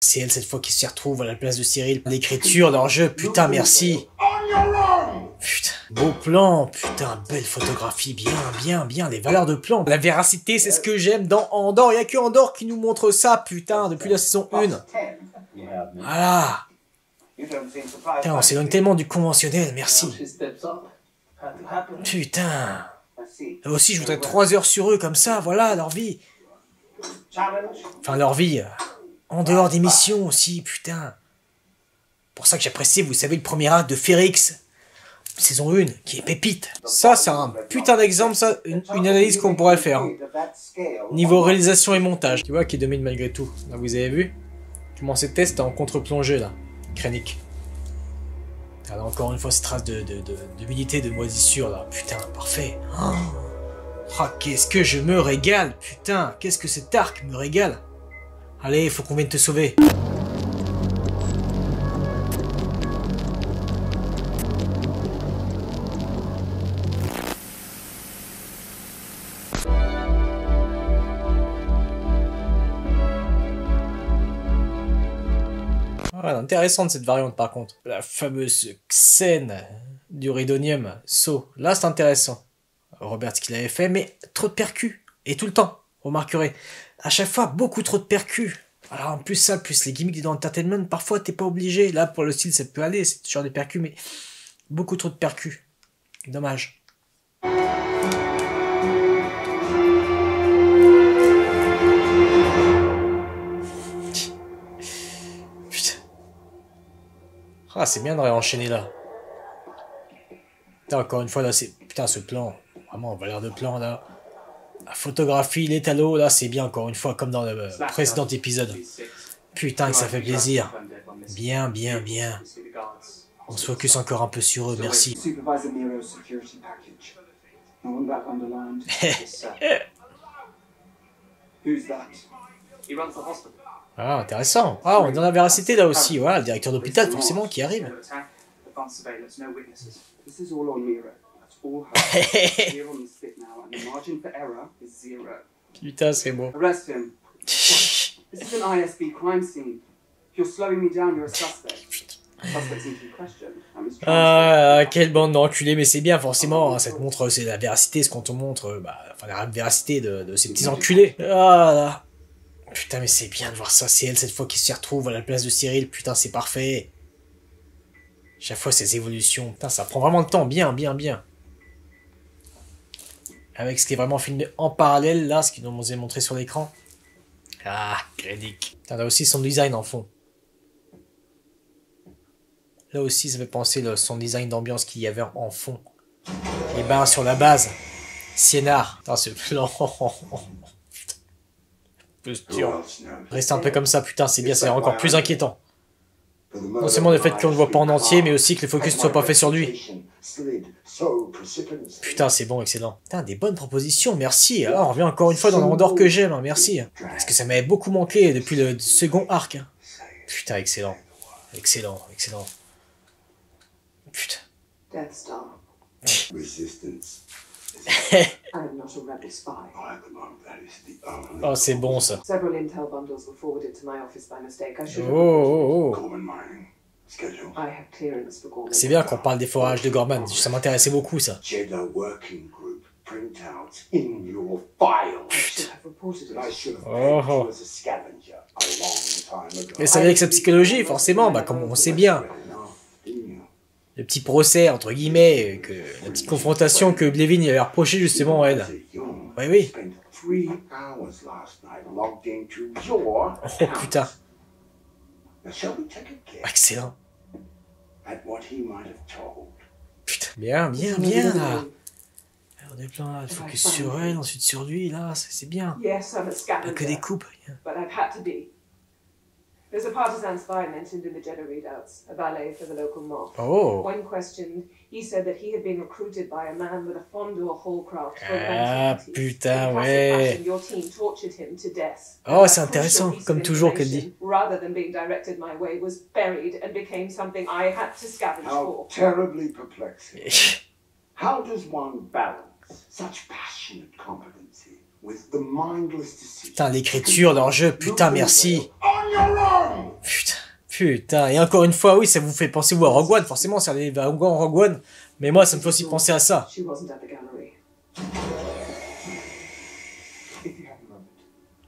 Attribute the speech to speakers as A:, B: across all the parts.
A: C'est elle cette fois qui s'y retrouve à la place de Cyril. L'écriture, leur jeu, putain merci. Putain, beau plan, putain, belle photographie, bien, les valeurs de plan. La véracité, c'est ce que j'aime dans Andor, il n'y a que Andor qui nous montre ça, putain, depuis la saison 1. Voilà. Putain, on s'éloigne tellement du conventionnel, merci. Putain. Là aussi, je voudrais 3 heures sur eux, comme ça, voilà, leur vie. Enfin, leur vie, en dehors des missions aussi, putain. Pour ça que j'apprécie, vous savez, le premier acte de Férix. Saison 1, qui est pépite. Ça, c'est un putain d'exemple, ça, une analyse qu'on pourrait faire. Niveau réalisation et montage. Tu vois qui domine malgré tout. Là, vous avez vu comment ces tests en contre-plongée, là. Krennic. Là, encore une fois, ces traces d'humidité, de moisissure, là. Putain, parfait. Oh, qu'est-ce que je me régale, putain. Qu'est-ce que cet arc me régale. Allez, faut qu'on vienne te sauver. Ouais, intéressante cette variante par contre. La fameuse scène du Ridonium saut. Là c'est intéressant. Robert qui l'avait fait, mais trop de percus. Et tout le temps, remarquerez. À chaque fois, beaucoup trop de percus. Alors en plus ça, plus les gimmicks dans l'entertainment, parfois t'es pas obligé. Là pour le style ça peut aller, c'est genre des percus, mais beaucoup trop de percus. Dommage. Ah, c'est bien de réenchaîner là. Putain, encore une fois, là, c'est... Putain, ce plan. Vraiment, valeur de plan, là. La photographie, l'étalo, là, c'est bien, encore une fois, comme dans le précédent épisode. Putain, que ça fait plaisir. Bien. On se focus encore un peu sur eux, merci. Ah, intéressant. Ah, on est dans la véracité là aussi. Voilà, le directeur d'hôpital, forcément, qui arrive. Putain, c'est beau. Ah, quelle bande d'enculés, mais c'est bien, forcément. Hein, cette montre, c'est la véracité, ce qu'on te montre. Enfin, la véracité de ces petits enculés. Ah là. Putain, mais c'est bien de voir ça. C'est elle cette fois qui s'y retrouve à la place de Cyril. Putain, c'est parfait. Chaque fois, ces évolutions. Putain, ça prend vraiment le temps. Bien. Avec ce qui est vraiment filmé en parallèle, là, ce qu'ils nous ont montré sur l'écran. Ah, Krennic. Putain, là aussi, son design en fond. Là aussi, ça fait penser son design d'ambiance qu'il y avait en fond. Les bains sur la base. Sienard. Putain, ce plan. Reste un peu comme ça, putain, c'est bien, c'est encore plus inquiétant. Non seulement le fait qu'on ne le voit pas en entier, mais aussi que le focus ne soit pas fait sur lui. Putain, c'est bon, excellent. Putain, des bonnes propositions, merci. Alors, on revient encore une fois dans l'Andor que j'aime, hein, merci. Parce que ça m'avait beaucoup manqué depuis le second arc. Hein. Putain, excellent. Excellent. Putain. Oh, c'est bon ça. Oh. C'est bien qu'on parle des forages de Gorman, ça m'intéressait beaucoup ça. Oh. Mais ça vient avec sa psychologie, forcément, comme on sait bien. Le petit procès, entre guillemets, la petite confrontation que Blevin avait reproché justement à elle. Oui. Oh putain. Excellent. Putain, bien là. On est plein là, focus sur elle, ensuite sur lui, là, c'est bien. Pas que des coupes.
B: There's a partisan spy mentioned in the Jeddah readouts, a valet for the local mob.
A: Oh.
B: When questioned, he said that he had been recruited by a man with a fondue Hallcraft for
A: Ah, putain, ouais.
B: Your team tortured him to death.
A: Oh, c'est intéressant, comme toujours qu'elle dit.
B: Rather than being directed my way, was buried and became something I had to scavenge for.
C: How terribly perplexing. How does one balance such passionate competency with the mindless decision?
A: Putain, l'écriture, leur jeu, putain, merci. Putain, et encore une fois, oui, ça vous fait penser à Rogue One, forcément, c'est un Rogue One, mais moi, ça me fait aussi penser à ça.
B: She wasn't at the gallery.
C: If you have a moment,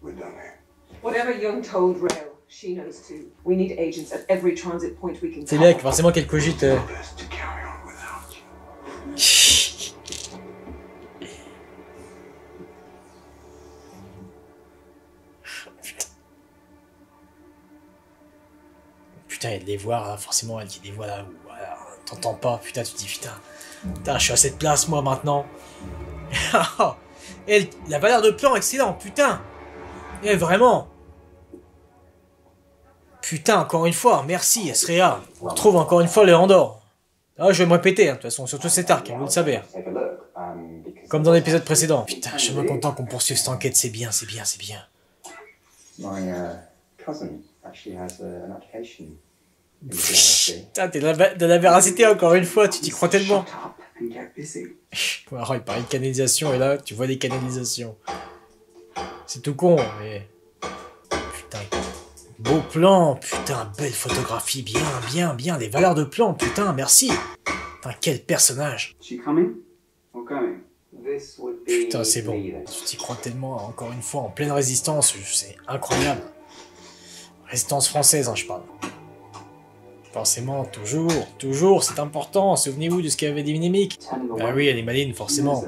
C: we're done here.
B: Whatever Young told Rail, she knows too. We need agents at every transit point we can
A: C'est bien que forcément qu'elle cogite.
C: Best to carry on without you.
A: Putain, et de les voir, hein, forcément, elle dit des voix là où voilà, t'entends pas, putain, tu te dis putain, je suis à cette place moi maintenant. Et la valeur de plan, excellent, putain. Et vraiment. Putain, encore une fois, merci, Esrea. On retrouve encore une fois le Andor. Ah, je vais me répéter, hein, de toute façon, surtout cet arc, hein, vous le savez. Comme dans l'épisode précédent. Putain, je suis vraiment content qu'on poursuive cette enquête, c'est bien, c'est bien, c'est bien.
D: My cousin actually has an application.
A: Putain, t'es de la véracité encore une fois, tu t'y crois tellement.
C: Shut up and get busy.
A: Alors, il parlait de canalisation et là, tu vois des canalisations. C'est tout con, mais... Putain. Beau plan, putain, belle photographie, bien, les valeurs de plan, putain, merci. Putain, quel personnage.
C: She coming or going? This would be
A: Putain, c'est bon. Tu t'y crois tellement, encore une fois, en pleine résistance, c'est incroyable. Résistance française, hein, je parle. Forcément, toujours, c'est important. Souvenez-vous de ce qu'avait dit Minimic. Ah oui, elle est maline, forcément.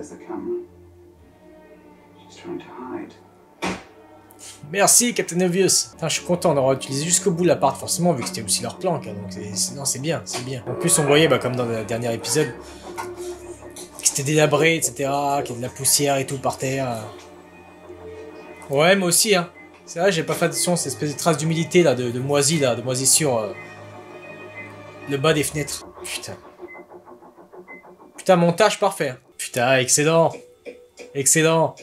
A: Merci, Captain Obvious. Putain, je suis content d'avoir utilisé jusqu'au bout l'appart, forcément, vu que c'était aussi leur planque. Hein, donc non, c'est bien, c'est bien. En plus, on voyait, bah, comme dans le dernier épisode, que c'était délabré, etc., qu'il y a de la poussière et tout par terre. Ouais, moi aussi, hein. C'est vrai, j'ai pas fait attention à cette espèce de trace d'humidité, là, de moisie, là, de moisissure. Le bas des fenêtres. Putain. Putain, montage parfait. Hein. Putain, excellent. Excellent.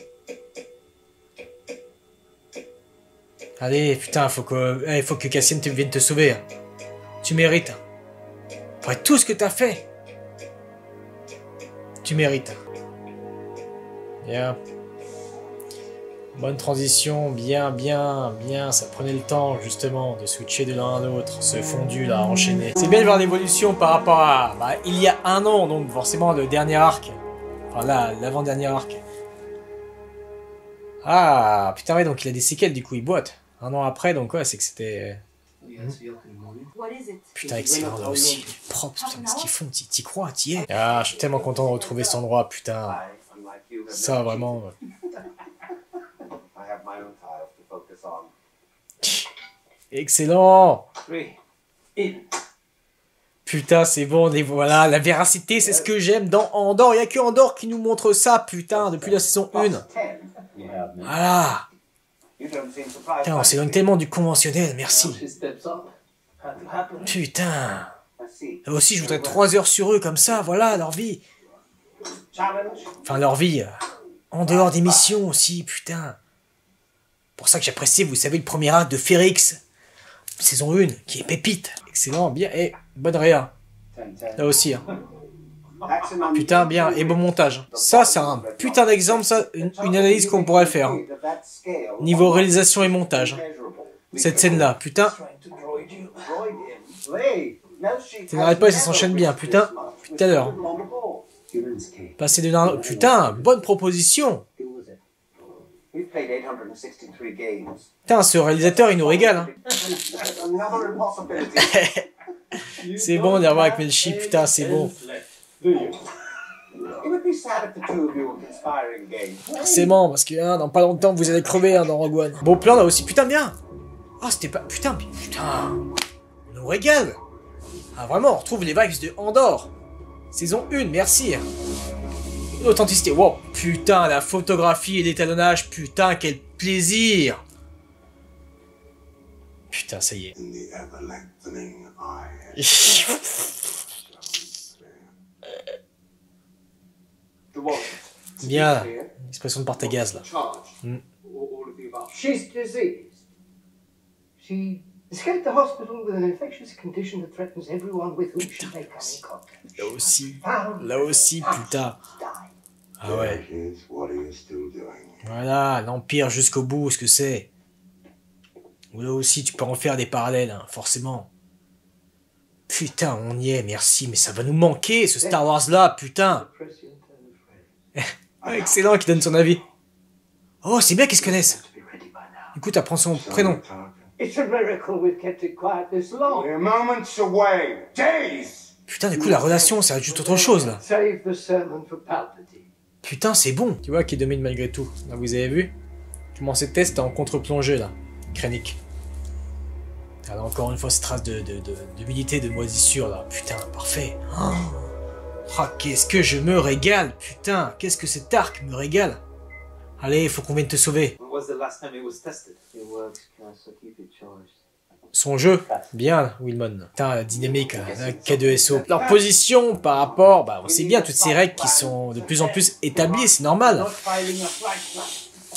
A: Allez, putain, faut que Cassian vienne te sauver. Hein. Tu mérites. Après tout ce que t'as fait. Tu mérites. Bien. Bonne transition, bien, ça prenait le temps justement de switcher de l'un à l'autre, ce fondu là, enchaîné. C'est bien de voir l'évolution par rapport à, bah, il y a un an, donc forcément le dernier arc. Enfin là, l'avant-dernier arc. Ah, putain ouais, donc il a des séquelles du coup, il boite. Un an après, donc ouais, c'est que c'était... Putain, excellent là aussi, propre, putain, ce qu'ils font, t'y crois, t'y es. Ah, je suis tellement content de retrouver cet endroit, putain. Ça vraiment... Excellent. Putain, c'est bon, et voilà, la véracité, c'est ce que j'aime dans Andor. Il n'y a que Andor qui nous montre ça, putain, depuis la saison 1. Voilà. Putain, on s'éloigne tellement du conventionnel, merci. Putain. Là aussi, je voudrais 3 heures sur eux, comme ça, voilà, leur vie. Enfin, leur vie, en dehors des missions aussi, putain. Pour ça que j'apprécie, vous savez, le premier acte de Férix. Saison 1, qui est pépite. Excellent, bien, et bonne réa. Là aussi, hein. Putain, bien, et bon montage. Ça, c'est un putain d'exemple, ça, une analyse qu'on pourrait faire. Hein. Niveau réalisation et montage. Cette scène-là, putain. Ça n'arrête pas et ça s'enchaîne bien, putain. Tout à l'heure. Passer de l'un... Putain, bonne proposition. Putain, ce réalisateur, il nous régale. Hein. C'est bon d'avoir avec Melchi, putain, c'est bon. C'est bon, parce que hein, dans pas longtemps, vous allez crever hein, dans Rogue One. Beau plan là aussi, putain, bien. Ah, c'était pas... Putain, on nous régale. Ah, vraiment, on retrouve les vibes de Andor. Saison 1, merci. L'authenticité, wow, putain, la photographie et l'étalonnage, putain, quel plaisir. Putain, ça y est. Bien, expression de porte-gaz là.
E: She's diseased. She escaped the hospital with an infectious condition that threatens everyone with whom she may come in contact.
A: Là aussi, putain. Ah ouais. Voilà, l'Empire jusqu'au bout, ce que c'est. Là aussi, tu peux en faire des parallèles, hein, forcément. Putain, on y est, merci, mais ça va nous manquer, ce Star Wars-là, putain. Excellent, qui donne son avis. Oh, c'est bien qu'ils se connaissent. Écoute, apprends son prénom.
E: It's a miracle we've kept it quiet this long.
C: We're moments away. Days!
A: Putain, du coup, la relation, ça ajoute autre chose, là.
E: Save the sermon for Palpatine.
A: Putain, c'est bon. Tu vois qui domine malgré tout. Là, vous avez vu comment ces tests en contre-plongée, là. Krennic. Alors, encore une fois, cette trace d'humilité, de moisissure, là. Putain, parfait. Oh, qu'est-ce que je me régale, putain. Qu'est-ce que cet arc me régale. Allez, faut qu'on vienne te sauver. Son jeu, bien, Wilmon. Putain, la dynamique, la K2SO. Leur position par rapport, bah, on sait bien toutes ces règles qui sont de plus en plus établies, c'est normal.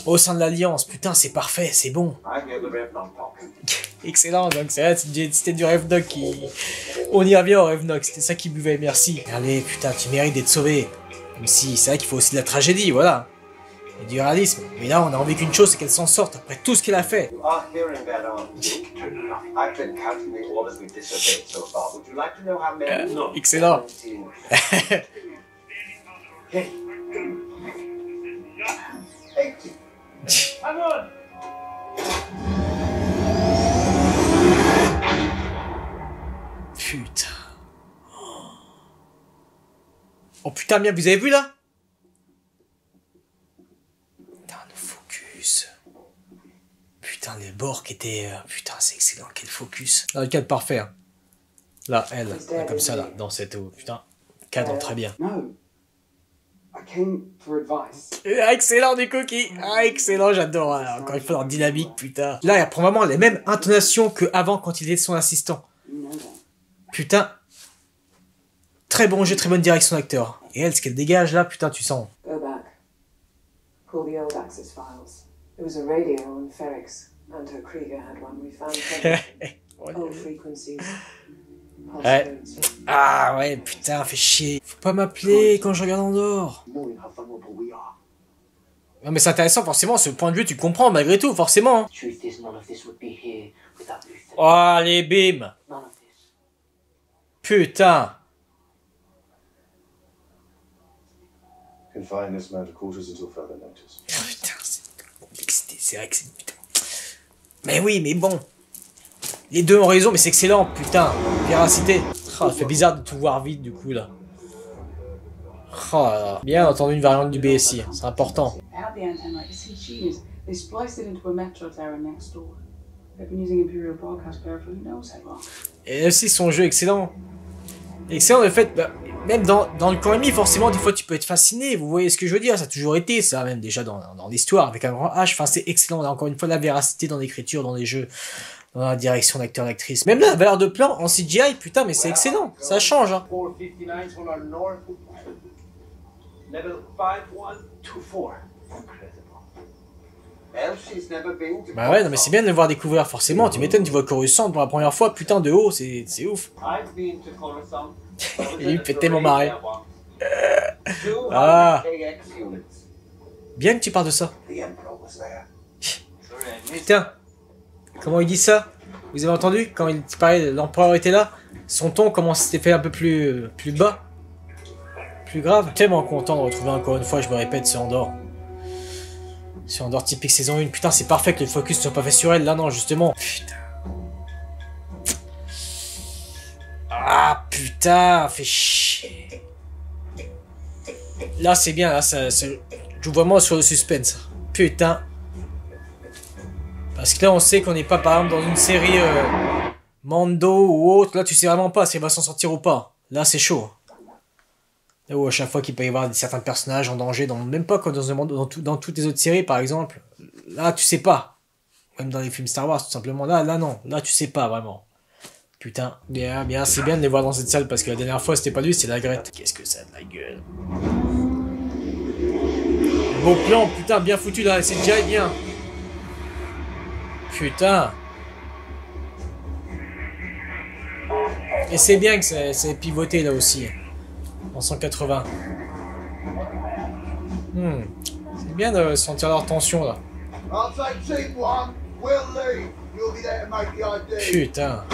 A: Au sein de l'Alliance, putain, c'est parfait, c'est bon. Excellent, donc c'était du Revnok qui... On y revient au Revnok, c'était ça qui buvait, merci. Allez, putain, tu mérites d'être sauvé. Même si, c'est vrai qu'il faut aussi de la tragédie, voilà. Et du réalisme. Mais là, on a envie qu'une chose, c'est qu'elle s'en sorte après tout ce qu'elle a fait. Excellent. Putain. Oh putain, bien, vous avez vu là? Putain, les bords qui étaient... Putain, c'est excellent, quel focus. Dans le cadre parfait. Hein. Là, elle, là, comme ça, là, dans cette eau. Putain, cadre très bien. Excellent du cookie. Ah, excellent, j'adore. Encore une fois, leur dynamique, putain. Là, il reprend vraiment les mêmes intonations qu'avant quand il était son assistant. Putain. Très bon jeu, très bonne direction d'acteur. Et elle, ce qu'elle dégage là, putain, tu sens.
B: Go back. Call the old Access files. There was a radio on Ferrix. Hunter Krieger had one. We found old frequencies.
A: Ouais. Ah ouais, putain, fait chier. Faut pas m'appeler quand je regarde en dehors. Non mais c'est intéressant, forcément, ce point de vue, tu comprends malgré tout, forcément. Oh, allez, bim. Putain. Putain, c'est complexité, c'est vrai que c'est... Putain. Mais oui, mais bon. Les deux ont raison, mais c'est excellent, putain. Véracité. Oh, ça fait bizarre de tout voir vite, du coup, là. Oh là là. Bien entendu une variante du BSI, c'est important. Et aussi son jeu excellent. Excellent le fait, bah, même dans le Konami, forcément, des fois tu peux être fasciné, vous voyez ce que je veux dire, ça a toujours été ça, même déjà dans l'histoire, avec un grand H, enfin c'est excellent, encore une fois, la véracité dans l'écriture, dans les jeux, dans la direction d'acteur, d'actrice. Même là, la valeur de plan en CGI, putain, mais c'est excellent, ça change, hein. Bah ouais, non mais c'est bien de le voir découvrir, forcément, tu m'étonnes, tu vois Coruscant pour la première fois, putain, de haut, c'est ouf. Il me fait tellement marrer. Ah. Bien que tu parles de ça. Putain, comment il dit ça? Vous avez entendu? Quand il parlait, l'empereur était là, son ton, comment c'était fait un peu plus bas, plus grave. Tellement content de retrouver encore une fois, je me répète, ce Andor. Si Andor typique saison 1, putain c'est parfait que le focus soit pas fait sur elle, là non justement. Putain. Ah putain, fait chier. Là c'est bien, là ça joue vraiment sur le suspense. Putain. Parce que là on sait qu'on n'est pas par exemple dans une série Mando ou autre, là tu sais vraiment pas si elle va s'en sortir ou pas. Là c'est chaud. Là où à chaque fois qu'il peut y avoir certains personnages en danger, même pas comme dans toutes les autres séries par exemple, là tu sais pas. Même dans les films Star Wars tout simplement, là non, là tu sais pas vraiment. Putain, bien, c'est bien de les voir dans cette salle parce que la dernière fois c'était pas lui, c'est la Grette. Qu'est-ce que ça a de la gueule. Beau plan, putain, bien foutu là, c'est déjà bien. Putain. Et c'est bien que c'est pivoté là aussi. En 180. C'est bien de sentir leur tension là. Putain.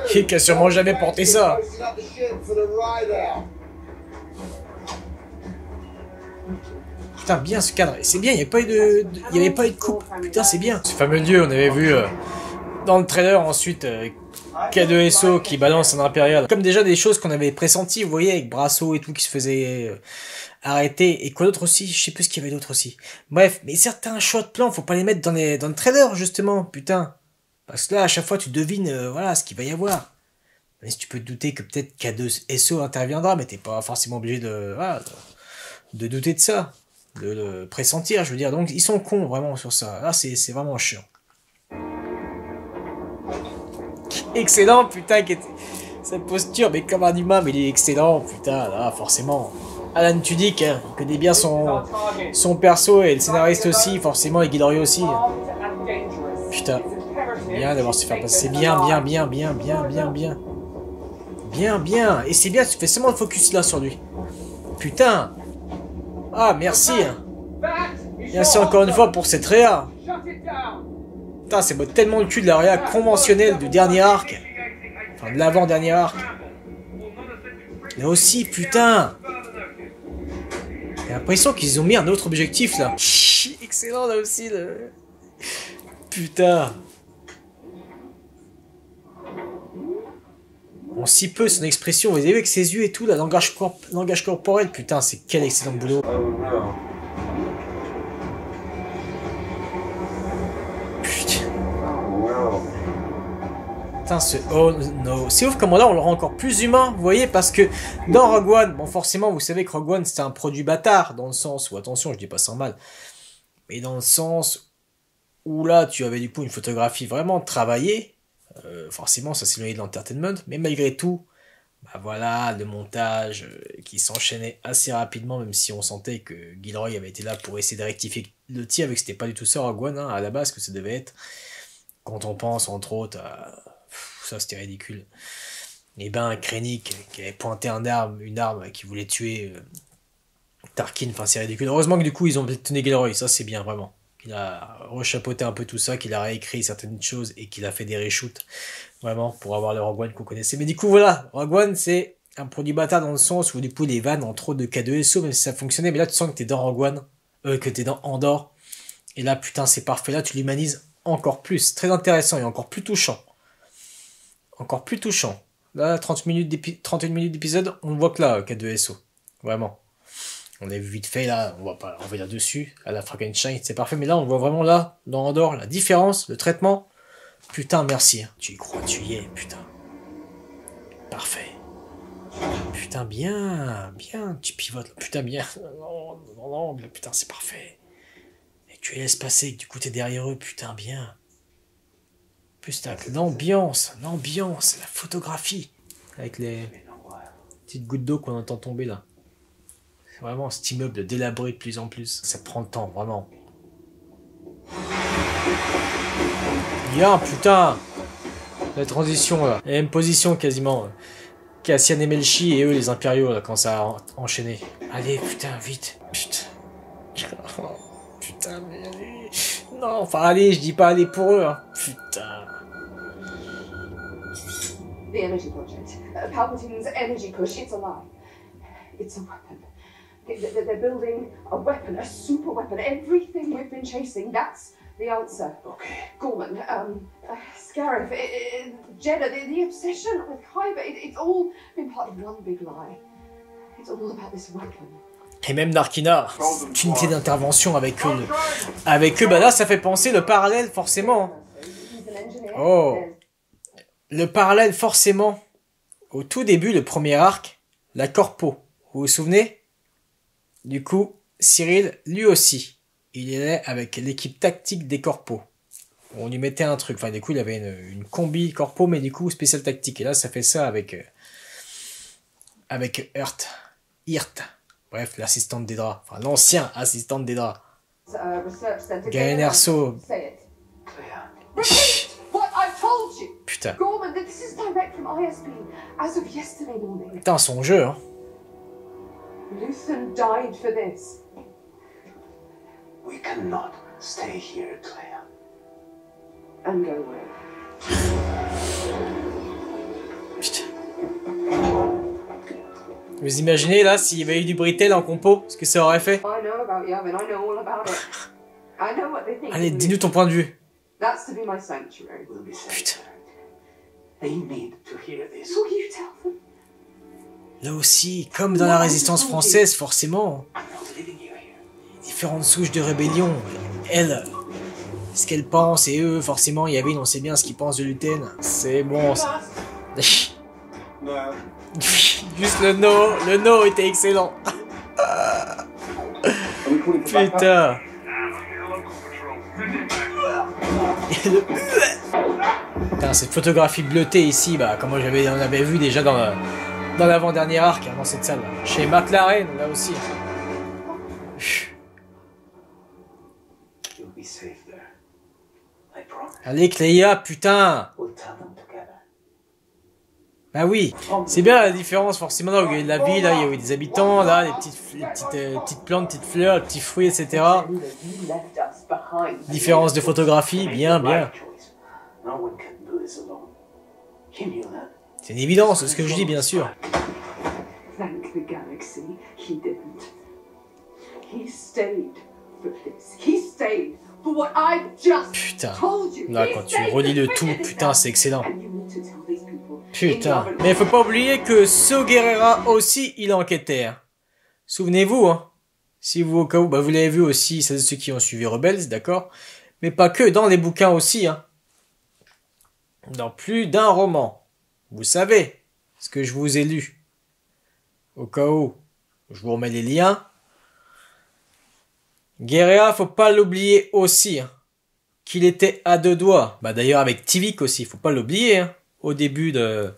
A: Qui a sûrement jamais porté ça. Putain, bien ce cadre. C'est bien, il n'y avait pas eu de coupe. Putain, c'est bien. Ce fameux lieu, on avait vu dans le trailer ensuite K2SO qui balance un impérial. Comme déjà des choses qu'on avait pressenties, vous voyez, avec Brasso et tout qui se faisait arrêter. Et quoi d'autre aussi? Je sais plus ce qu'il y avait d'autre aussi. Bref, mais certains choix de plans, faut pas les mettre dans le trailer, justement, putain. Parce que là, à chaque fois, tu devines, voilà, ce qu'il va y avoir. Mais si tu peux te douter que peut-être K2SO interviendra, mais t'es pas forcément obligé de douter de ça. De le pressentir, je veux dire. Donc, ils sont cons, vraiment, sur ça. Là, c'est vraiment chiant. Excellent, putain, cette posture, mais comme un humain, mais il est excellent, putain, là, forcément. Alan Tudyk, hein, il connaît bien son perso, et le scénariste aussi, forcément, et Guillory aussi. Putain, bien d'avoir su faire passer. Bien. Bien. Et c'est bien, tu fais seulement le focus là sur lui. Putain. Ah, merci. Merci encore une fois pour cette réa. Putain, c'est tellement le cul de la réa conventionnelle du dernier arc. Enfin, de l'avant-dernier arc. Mais aussi, putain. J'ai l'impression qu'ils ont mis un autre objectif, là. Excellent, là aussi, le... Putain. On si peu son expression, vous avez vu avec ses yeux et tout, la langage corporel, putain, c'est quel excellent boulot. Putain. Putain, ce oh no. C'est ouf comment là on le rend encore plus humain, vous voyez, parce que dans Rogue One, bon forcément vous savez que Rogue One c'était un produit bâtard, dans le sens où, attention je dis pas sans mal, mais dans le sens où là tu avais du coup une photographie vraiment travaillée. Forcément ça s'éloignait de l'entertainment, mais malgré tout, bah voilà, le montage qui s'enchaînait assez rapidement, même si on sentait que Gilroy avait été là pour essayer de rectifier le tir, avec que c'était pas du tout ça Rogue One, hein, à la base que ça devait être, quand on pense entre autres à... ça c'était ridicule, et ben Krennic qui avait pointé une arme qui voulait tuer Tarkin, enfin c'est ridicule. Heureusement que du coup ils ont tenu Gilroy, ça c'est bien vraiment. Il a rechapeauté un peu tout ça, qu'il a réécrit certaines choses et qu'il a fait des reshoots, vraiment, pour avoir le Rogue One qu'on connaissait. Mais du coup, voilà, Rogue One, c'est un produit bâtard dans le sens où, du coup, les vannes ont trop de K2SO, même si ça fonctionnait, mais là, tu sens que t'es dans Rogue One, que t'es dans Andorre, et là, putain, c'est parfait, là, tu l'humanises encore plus, très intéressant et encore plus touchant. Encore plus touchant. Là, 31 minutes d'épisode, on voit que là, K2SO, vraiment. On a vu vite fait là, on va pas revenir dessus, à la Frankenstein, c'est parfait, mais là on voit vraiment là, dans Andorre, la différence, le traitement. Putain, merci, hein. Tu y crois, tu y es, putain. Parfait. Putain, bien, tu pivotes, putain, bien, dans l'angle, putain, c'est parfait. Et tu les laisses passer, que du coup t'es derrière eux, putain, bien. Putain, l'ambiance, la photographie, avec les petites gouttes d'eau qu'on entend tomber là. Vraiment, cet immeuble délabré de plus en plus. Ça prend le temps, vraiment. Bien, putain. La transition, là. La même position, quasiment. Cassian et Melchi et eux, les impériaux, là, quand ça a enchaîné. Allez, putain, vite. Putain. Putain, mais allez. Non, enfin, allez, je dis pas allez pour eux, hein. Putain.
B: The energy project. Palpatine's energy push, it's alive. It's a weapon. They're building a weapon, a super weapon. Everything we've been chasing, that's the answer.
C: Okay.
B: Gorman, Scarif, Jeddah, the obsession with Kyber, it's all been part of one big lie. It's all about this weapon.
A: Et même Narkina, cette unité d'intervention avec eux. Bah là, ça fait penser le parallèle, forcément. Oh. Le parallèle, forcément. Au tout début, le premier arc, la Corpo. Vous vous souvenez ? Du coup, Cyril, lui aussi, il est avec l'équipe tactique des corpos. On lui mettait un truc, enfin du coup il avait une combi corpo, mais du coup spécial tactique. Et là ça fait ça avec Hirt. Bref, l'assistante des draps, enfin l'ancien assistante des draps. Gaël Erso. Putain. Putain, son jeu, hein.
B: Luthen died for this.
C: We cannot Stay here, Claire.
B: And go where?
A: Putain. Vous imaginez là s'il y avait eu du Britel en compo, ce que ça aurait fait?
B: I know about Yavin, I know all about it. I know what they think.
A: Allez, dis-nous ton point de vue.
B: That's to be my sanctuary.
C: We'll be safe.
A: Putain.
C: They need to hear this.
B: So you tell them.
A: Là aussi, comme dans la résistance française, forcément,
C: I'm not leaving you here.
A: différentes souches de rébellion. Elle, ce qu'elle pense, et eux, forcément, Yavin, on sait bien ce qu'ils pensent de Luten. C'est bon.
C: No.
A: Juste le no était excellent. Putain. Putain, cette photographie bleutée ici, bah, comme on avait vu déjà dans l'avant-dernier arc, hein, dans cette salle. Chez McLaren, là aussi.
C: You'll be safe there. I promise.
A: Allez, Cléa, putain.
C: We'll tell them together.
A: Bah oui, c'est bien la différence, forcément, là où il y a eu de la vie, là, il y a eu des habitants, là, les petites plantes, petites fleurs, les petits fruits, etc.
B: You left us behind.
A: Différence de photographie, bien, bien.
C: Right choice. No one can do this alone. You knew that.
A: C'est une évidence, c'est ce que je dis, bien sûr.
B: Thank the galaxy, he didn't. He stayed for this. He stayed for what I just
A: Putain.
B: told you.
A: Là,
B: He
A: quand tu
B: stayed
A: relis
B: for
A: le tout,
B: witness
A: putain,
B: now.
A: c'est excellent.
B: And you need to tell these people
A: Putain.
B: in Yavin-
A: Mais faut pas oublier que So Guerrera aussi, il enquêtait. Hein. Souvenez-vous, hein. Si vous, au cas où, bah, vous l'avez vu aussi, c'est ceux qui ont suivi Rebels, d'accord. Mais pas que, dans les bouquins aussi, hein. Dans plus d'un roman. Vous savez ce que je vous ai lu. Au cas où, je vous remets les liens. Guerrera, faut pas l'oublier aussi, hein. Qu'il était à deux doigts. Bah d'ailleurs avec Tivik aussi, faut pas l'oublier, hein. Au début de...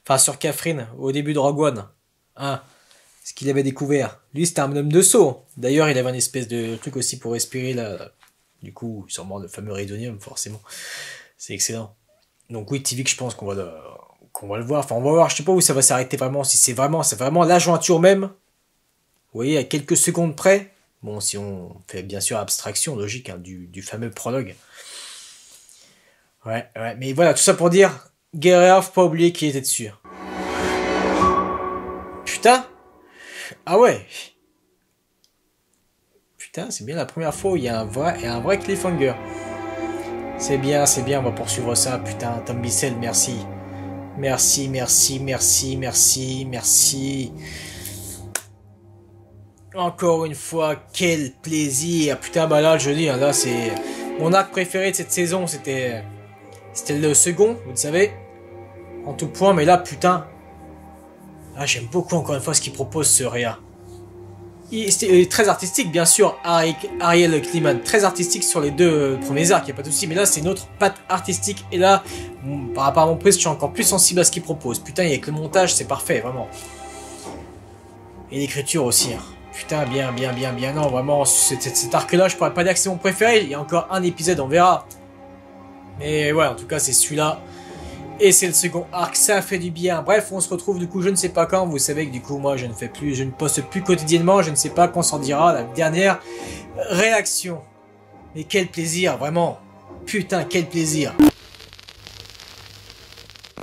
A: Enfin sur Kafrine, au début de Rogue One. Hein. Ce qu'il avait découvert. Lui c'était un homme de saut. D'ailleurs il avait une espèce de truc aussi pour respirer là. Du coup, sûrement le fameux rhédonium, forcément. C'est excellent. Donc oui, Tivik, je pense qu'on va le voir. Enfin on va voir, je sais pas où ça va s'arrêter vraiment. Si c'est vraiment la jointure même. Vous voyez, à quelques secondes près. Bon, si on fait bien sûr abstraction, logique, hein, du fameux prologue. Ouais, mais voilà, tout ça pour dire, Guerrera, faut pas oublier qu'il était dessus. Putain. Ah ouais. Putain, c'est bien la première fois où il y a un vrai cliffhanger. C'est bien, on va poursuivre ça. Putain, Tom Bissell, merci. Merci. Encore une fois, quel plaisir. Putain, bah là, je dis, hein, là, c'est mon arc préféré de cette saison. C'était le second, vous le savez, en tout point. Mais là, putain, là, j'aime beaucoup, encore une fois, ce qu'il propose, ce Réa. C'était très artistique, bien sûr, Ariel Kliman. Très artistique sur les deux premiers arcs, il n'y a pas de souci. Mais là, c'est une autre patte artistique. Et là, par rapport à mon prix, je suis encore plus sensible à ce qu'il propose. Putain, avec le montage, c'est parfait, vraiment. Et l'écriture aussi, hein. Putain, bien. Non, vraiment, cet arc-là, je pourrais pas dire que c'est mon préféré. Il y a encore un épisode, on verra. Mais ouais, en tout cas, c'est celui-là. Et c'est le second arc, ça fait du bien. Bref, on se retrouve du coup, je ne sais pas quand. Vous savez que du coup, moi, je ne poste plus quotidiennement. Je ne sais pas quand s'en dira la dernière réaction. Mais quel plaisir, vraiment. Putain, quel plaisir.